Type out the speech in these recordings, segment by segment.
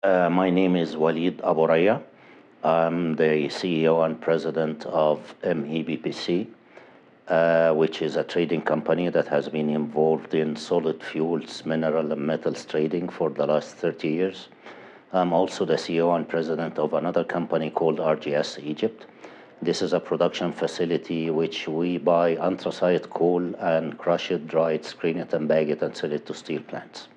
My name is Waleed Abouarya. I'm the CEO and President of MEBPC, which is a trading company that has been involved in solid fuels, mineral, and metals trading for the last 30 years. I'm also the CEO and President of another company called RGS Egypt. This is a production facility which we buy anthracite coal and crush it, dry it, screen it, and bag it, and sell it to steel plants.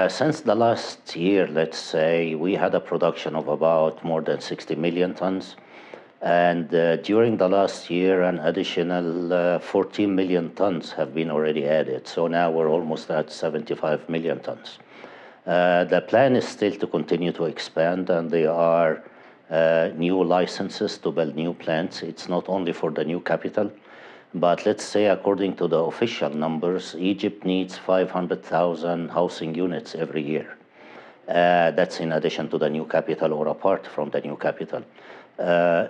Since the last year, let's say, we had a production of about more than 60 million tons. And during the last year, an additional 14 million tons have been already added. So now we're almost at 75 million tons. The plan is still to continue to expand, and there are new licenses to build new plants. It's not only for the new capital, but let's say, according to the official numbers, Egypt needs 500,000 housing units every year. That's in addition to the new capital or apart from the new capital.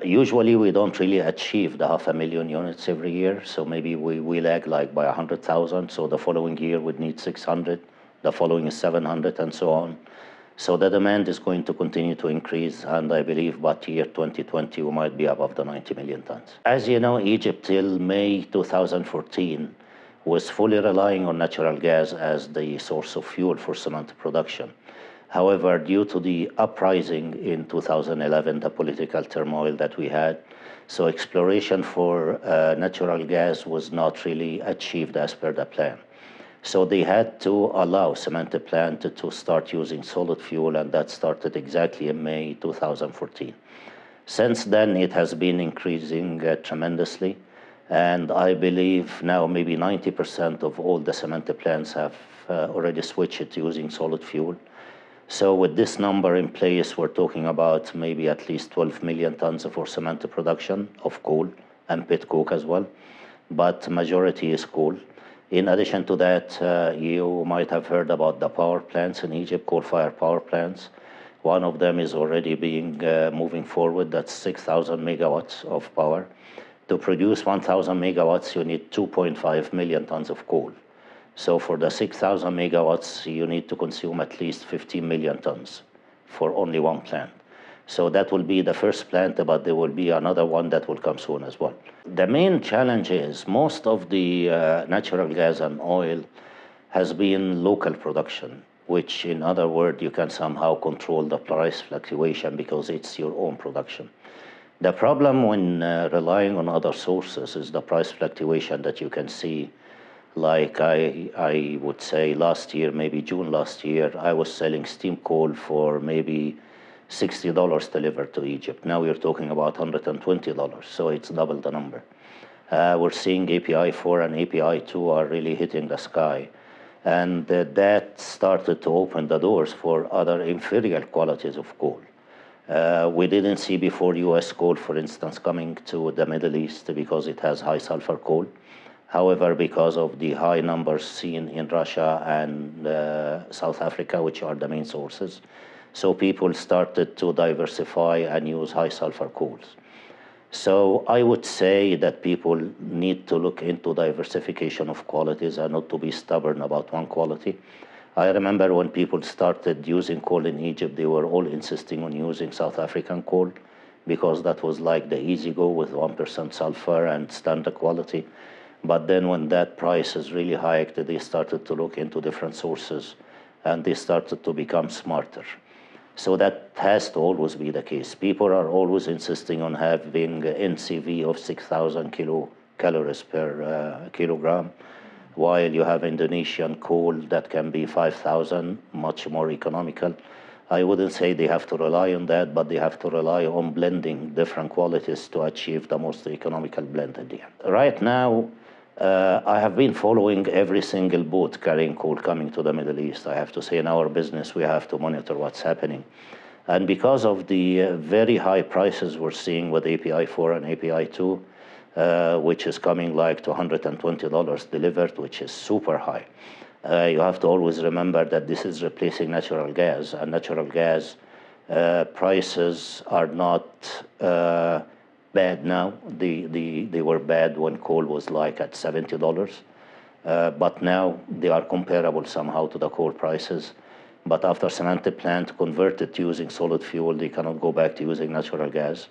Usually, we don't really achieve the 500,000 units every year, so maybe we lag like by 100,000. So the following year, we'd need 600, the following is 700, and so on. So the demand is going to continue to increase, and I believe by year 2020 we might be above the 90 million tons. As you know, Egypt till May 2014 was fully relying on natural gas as the source of fuel for cement production. However, due to the uprising in 2011, the political turmoil that we had, so exploration for natural gas was not really achieved as per the plan. So they had to allow cement plant to start using solid fuel, and that started exactly in May 2014. Since then, it has been increasing tremendously, and I believe now maybe 90% of all the cement plants have already switched to using solid fuel. So with this number in place, we're talking about maybe at least 12 million tons for cement production of coal and pit coke as well, but majority is coal. In addition to that, you might have heard about the power plants in Egypt, coal-fired power plants. One of them is already being moving forward. That's 6,000 megawatts of power. To produce 1,000 megawatts, you need 2.5 million tons of coal. So for the 6,000 megawatts, you need to consume at least 15 million tons for only one plant. So that will be the first plant, but there will be another one that will come soon as well. The main challenge is most of the natural gas and oil has been local production, which in other words, you can somehow control the price fluctuation because it's your own production. The problem when relying on other sources is the price fluctuation that you can see. Like I would say last year, maybe June last year, I was selling steam coal for maybe $60 delivered to Egypt. Now we're talking about $120, so it's double the number. We're seeing API 4 and API 2 are really hitting the sky. And that started to open the doors for other inferior qualities of coal. We didn't see before US coal, for instance, coming to the Middle East because it has high sulfur coal. However, because of the high numbers seen in Russia and South Africa, which are the main sources, so people started to diversify and use high sulfur coals. So I would say that people need to look into diversification of qualities and not to be stubborn about one quality. I remember when people started using coal in Egypt, they were all insisting on using South African coal because that was like the easy go with 1% sulfur and standard quality. But then when that price is really hiked, they started to look into different sources and they started to become smarter. So that has to always be the case. People are always insisting on having NCV of 6,000 kilocalories per kilogram, while you have Indonesian coal that can be 5,000, much more economical. I wouldn't say they have to rely on that, but they have to rely on blending different qualities to achieve the most economical blend at the end. Right now, I have been following every single boat carrying coal coming to the Middle East. I have to say in our business, we have to monitor what's happening. And because of the very high prices we're seeing with API 4 and API 2, which is coming like to $120 delivered, which is super high. You have to always remember that this is replacing natural gas, and natural gas prices are not bad now. They were bad when coal was like at $70, but now they are comparable somehow to the coal prices. But after cement plant converted to using solid fuel, they cannot go back to using natural gas.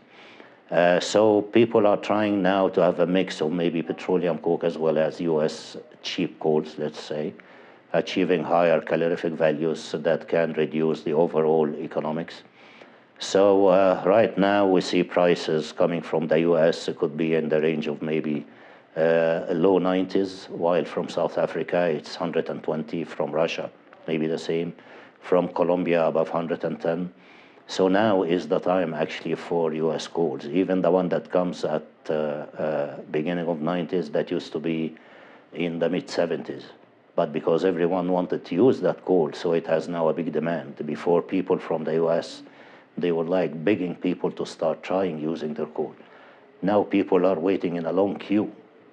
So people are trying now to have a mix of maybe petroleum coke as well as U.S. cheap coals, let's say, achieving higher calorific values that can reduce the overall economics. So right now we see prices coming from the U.S. It could be in the range of maybe low 90s, while from South Africa it's 120, from Russia maybe the same, from Colombia above 110. So now is the time actually for U.S. coals. Even the one that comes at beginning of 90s, that used to be in the mid 70s. But because everyone wanted to use that coal, so it has now a big demand. Before, people from the U.S., they were like begging people to start trying using their coal. Now people are waiting in a long queue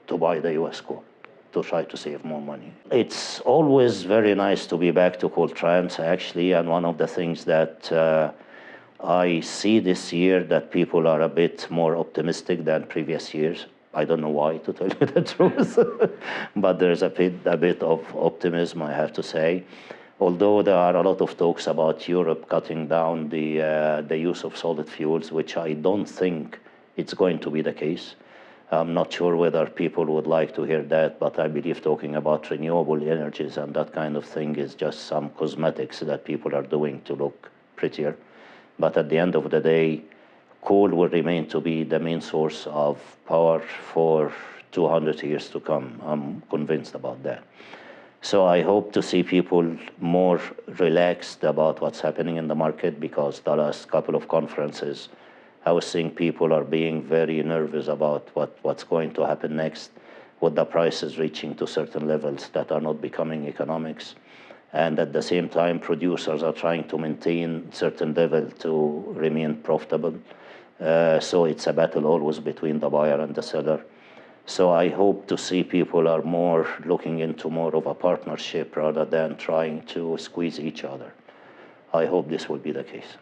to buy the U.S. coal to try to save more money. It's always very nice to be back to Coaltrans, actually, and one of the things that I see this year that people are a bit more optimistic than previous years. I don't know why, to tell you the truth, but there's a bit of optimism, I have to say. Although there are a lot of talks about Europe cutting down the use of solid fuels, which I don't think it's going to be the case. I'm not sure whether people would like to hear that, but I believe talking about renewable energies and that kind of thing is just some cosmetics that people are doing to look prettier. But at the end of the day, coal will remain to be the main source of power for 200 years to come. I'm convinced about that. So I hope to see people more relaxed about what's happening in the market, because the last couple of conferences, I was seeing people are being very nervous about what's going to happen next, with the prices reaching to certain levels that are not becoming economics. And at the same time, producers are trying to maintain certain level to remain profitable. So it's a battle always between the buyer and the seller. So I hope to see people are more looking into more of a partnership rather than trying to squeeze each other. I hope this will be the case.